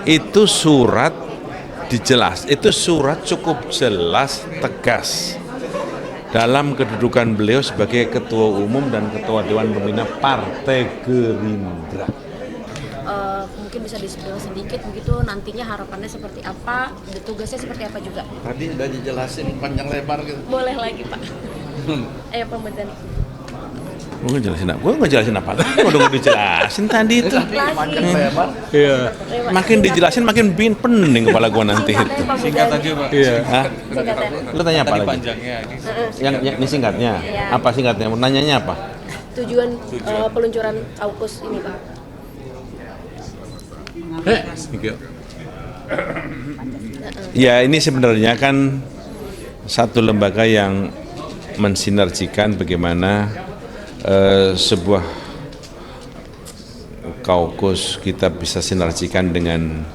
itu surat itu surat cukup jelas, tegas dalam kedudukan beliau sebagai Ketua Umum dan Ketua Dewan Pembina Partai Gerindra. Mungkin bisa disebut sedikit begitu nantinya harapannya seperti apa, tugasnya seperti apa juga. Tadi udah dijelasin panjang lebar gitu. Boleh lagi Pak. Pembedahan. Gue ngejelasin apa? Udah dijelasin tadi itu. Panjang lebar. Iya. Makin dijelasin makin pening kepala gue nanti itu. Singkat aja Pak. Iya. Hah? Singkatnya. Lu tanya apa Tadi lagi? panjangnya ini. Yang ini singkatnya. Iya. Apa singkatnya? Nanyanya apa? Tujuan peluncuran AUKUS ini Pak. Ya ini sebenarnya kan satu lembaga yang mensinergikan bagaimana sebuah kaukus kita bisa sinergikan dengan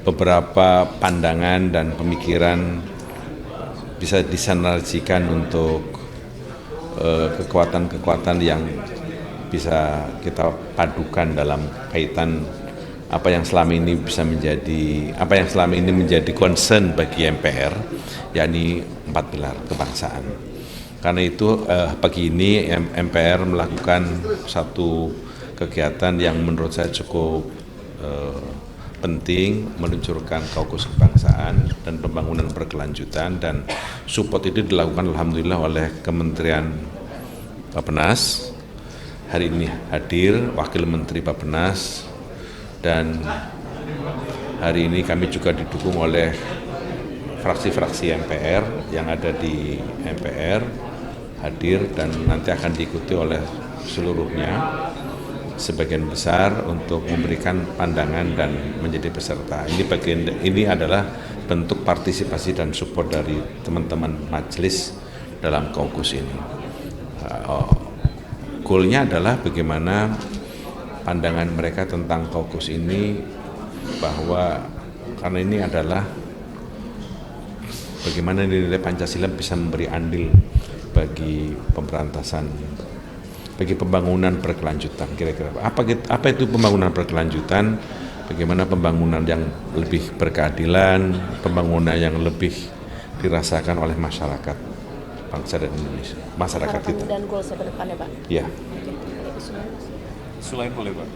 beberapa pandangan dan pemikiran bisa disinergikan untuk kekuatan-kekuatan yang bisa kita padukan dalam kaitan apa yang selama ini menjadi concern bagi MPR, yakni 4 pilar kebangsaan. Karena itu pagi ini MPR melakukan satu kegiatan yang menurut saya cukup penting, meluncurkan kaukus kebangsaan dan pembangunan berkelanjutan, dan support itu dilakukan alhamdulillah oleh Kementerian Bappenas. Hari ini hadir Wakil Menteri Bappenas, dan hari ini kami juga didukung oleh fraksi-fraksi MPR yang ada di MPR hadir, dan nanti akan diikuti oleh seluruhnya sebagian besar untuk memberikan pandangan dan menjadi peserta. Ini adalah bentuk partisipasi dan support dari teman-teman majelis dalam kaukus ini. Goalnya adalah bagaimana pandangan mereka tentang kaukus ini, bahwa karena ini adalah bagaimana nilai Pancasila bisa memberi andil bagi pembangunan berkelanjutan. Kira-kira apa itu pembangunan berkelanjutan? Bagaimana pembangunan yang lebih berkeadilan, pembangunan yang lebih dirasakan oleh masyarakat bangsa dan Indonesia, masyarakat Harapan kita. dan goals ke depannya Pak. Ya. Selain boleh Pak.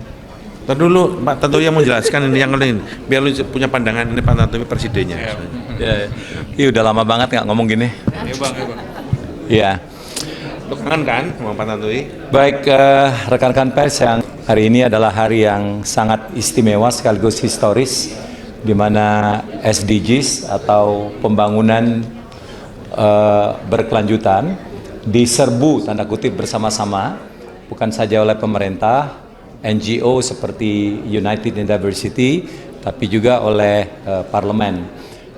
Ntar dulu Pak Tantowi yang menjelaskan ini yang lain, biar lu punya pandangan. Ini Pak Tantowi presidennya. Iya, udah lama banget nggak ngomong gini. Iya Bang, iya Bang. Iya. Lu kangen kan sama Pak Tantowi? Baik, rekan-rekan pers, yang hari ini adalah hari yang sangat istimewa sekaligus historis, di mana SDGs atau pembangunan berkelanjutan diserbu tanda kutip bersama-sama, bukan saja oleh pemerintah, NGO seperti United in Diversity, tapi juga oleh parlemen.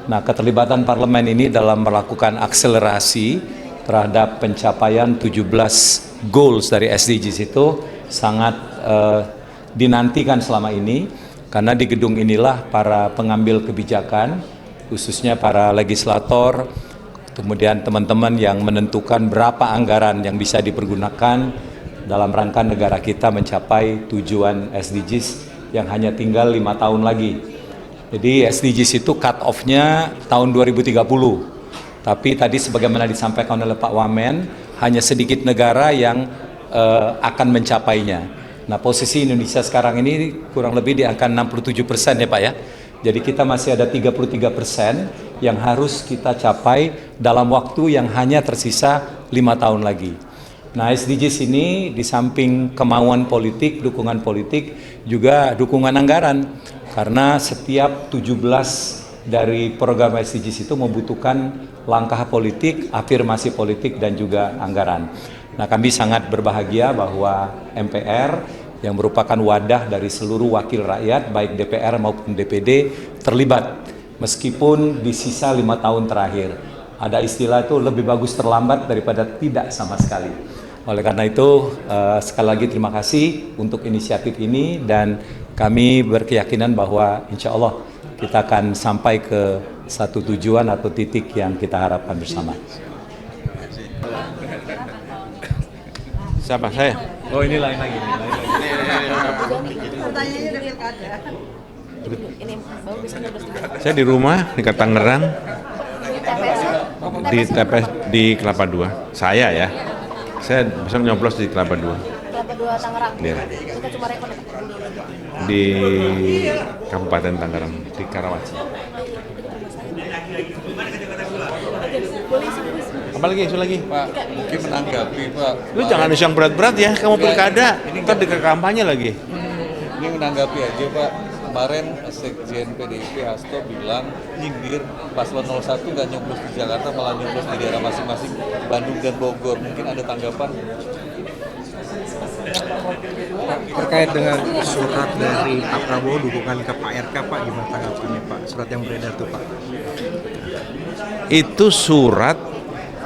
Nah, keterlibatan parlemen ini dalam melakukan akselerasi terhadap pencapaian 17 goals dari SDGs itu sangat dinantikan selama ini, karena di gedung inilah para pengambil kebijakan, khususnya para legislator, kemudian teman-teman yang menentukan berapa anggaran yang bisa dipergunakan dalam rangka negara kita mencapai tujuan SDGs yang hanya tinggal 5 tahun lagi. Jadi SDGs itu cut off-nya tahun 2030. Tapi tadi sebagaimana disampaikan oleh Pak Wamen, hanya sedikit negara yang akan mencapainya. Nah, posisi Indonesia sekarang ini kurang lebih di angka 67% ya Pak ya. Jadi kita masih ada 33% yang harus kita capai dalam waktu yang hanya tersisa 5 tahun lagi. Nah, SDGs ini di samping kemauan politik, dukungan politik, juga dukungan anggaran. Karena setiap 17 dari program SDGs itu membutuhkan langkah politik, afirmasi politik, dan juga anggaran. Nah, kami sangat berbahagia bahwa MPR yang merupakan wadah dari seluruh wakil rakyat, baik DPR maupun DPD, terlibat. Meskipun di sisa 5 tahun terakhir, ada istilah itu lebih bagus terlambat daripada tidak sama sekali. Oleh karena itu, sekali lagi terima kasih untuk inisiatif ini, dan kami berkeyakinan bahwa insya Allah kita akan sampai ke satu tujuan atau titik yang kita harapkan bersama. Siapa saya? Oh, ini lain lagi. Pertanyaannya udah pilkada. Ini baru bisa Saya di rumah di Tangerang, di TPS di Kelapa II. Saya ya, saya bisa nyoblos di Kelapa II. Kelapa II Tangerang. Iya. Kita cuma rekod Di Kabupaten Tangerang, di Karawaci. Apa lagi? Isu lagi? Pak, mungkin menanggapi Pak. Lu jangan isu yang berat-berat ya, kamu pilkada. Ntar di kampanye lagi. Ini menanggapi aja Pak. Kemarin Sekjen PDIP Hasto bilang nyindir paslon 01 nggak nyoblos di Jakarta, malah nyoblos di daerah masing-masing Bandung dan Bogor. Mungkin ada tanggapan? Terkait dengan surat dari Pak Prabowo dukungan ke Pak RK, Pak, gimana tanggapannya Pak? Surat yang beredar tuh Pak. Itu surat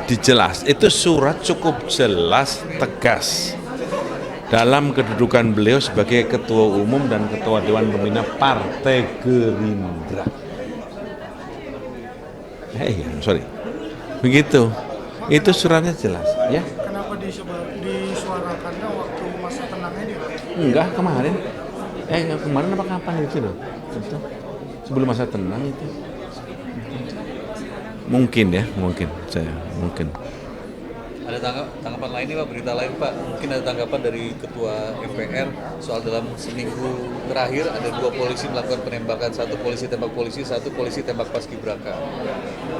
dijelas, itu surat cukup jelas, tegas dalam kedudukan beliau sebagai Ketua Umum dan Ketua Dewan Pembina Partai Gerindra. Sorry, begitu. Itu suratnya jelas, ya. Kenapa disuarakannya waktu masa tenangnya dia? Enggak, kemarin. Kemarin apa kapan itu loh? Itu. Sebelum masa tenang itu. Mungkin ya, mungkin. Ada tanggapan lain nih Pak, berita lain Pak. Mungkin ada tanggapan dari Ketua MPR soal dalam seminggu terakhir ada 2 polisi melakukan penembakan, 1 polisi tembak polisi, 1 polisi tembak paskibraka.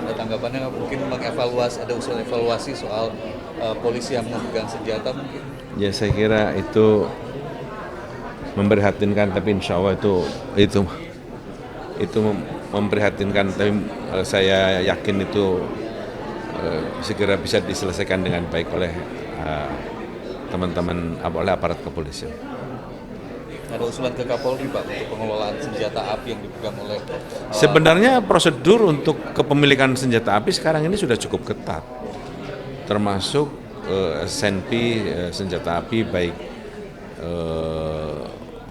Ada tanggapannya mungkin mengevaluasi, ada usulan evaluasi soal polisi yang memegang senjata mungkin. Ya saya kira itu memprihatinkan, tapi insya Allah itu memprihatinkan, tapi saya yakin itu segera bisa diselesaikan dengan baik oleh teman-teman, oleh aparat kepolisian. Ada usulan ke Kapolri Pak untuk pengelolaan senjata api yang dipegang oleh Sebenarnya prosedur untuk kepemilikan senjata api sekarang ini sudah cukup ketat, termasuk SNP senjata api baik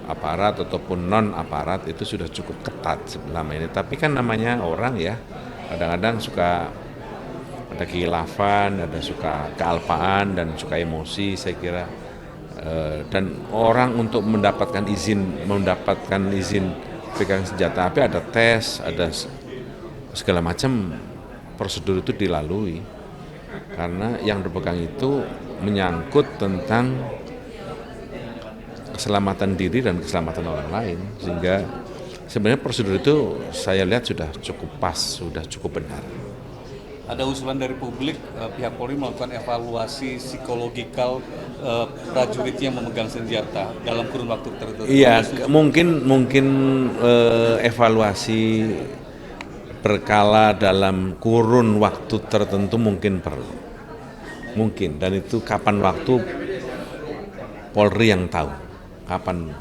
aparat ataupun non aparat itu sudah cukup ketat selama ini. Tapi kan namanya orang ya, kadang-kadang suka ada kekhilafan, ada suka kealpaan dan suka emosi, saya kira. Dan orang untuk mendapatkan izin pegang senjata api ada tes, ada segala macam prosedur itu dilalui. Karena yang dipegang itu menyangkut tentang keselamatan diri dan keselamatan orang lain, sehingga sebenarnya prosedur itu saya lihat sudah cukup pas, sudah cukup benar. Ada usulan dari publik pihak Polri melakukan evaluasi psikologikal prajurit yang memegang senjata dalam kurun waktu tertentu. Iya, mungkin evaluasi berkala dalam kurun waktu tertentu mungkin perlu. Mungkin, dan itu kapan waktu Polri yang tahu. Kapan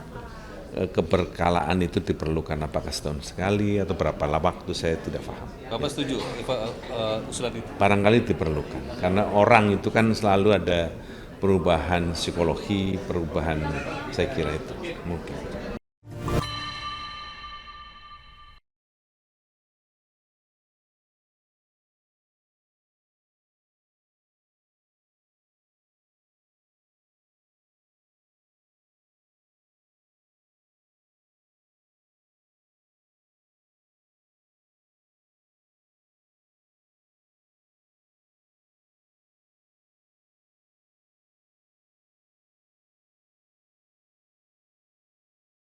keberkalaan itu diperlukan, apakah setahun sekali atau berapa waktu, saya tidak paham. Bapak setuju usulan itu? Barangkali diperlukan, karena orang itu kan selalu ada perubahan psikologi, perubahan, saya kira itu mungkin.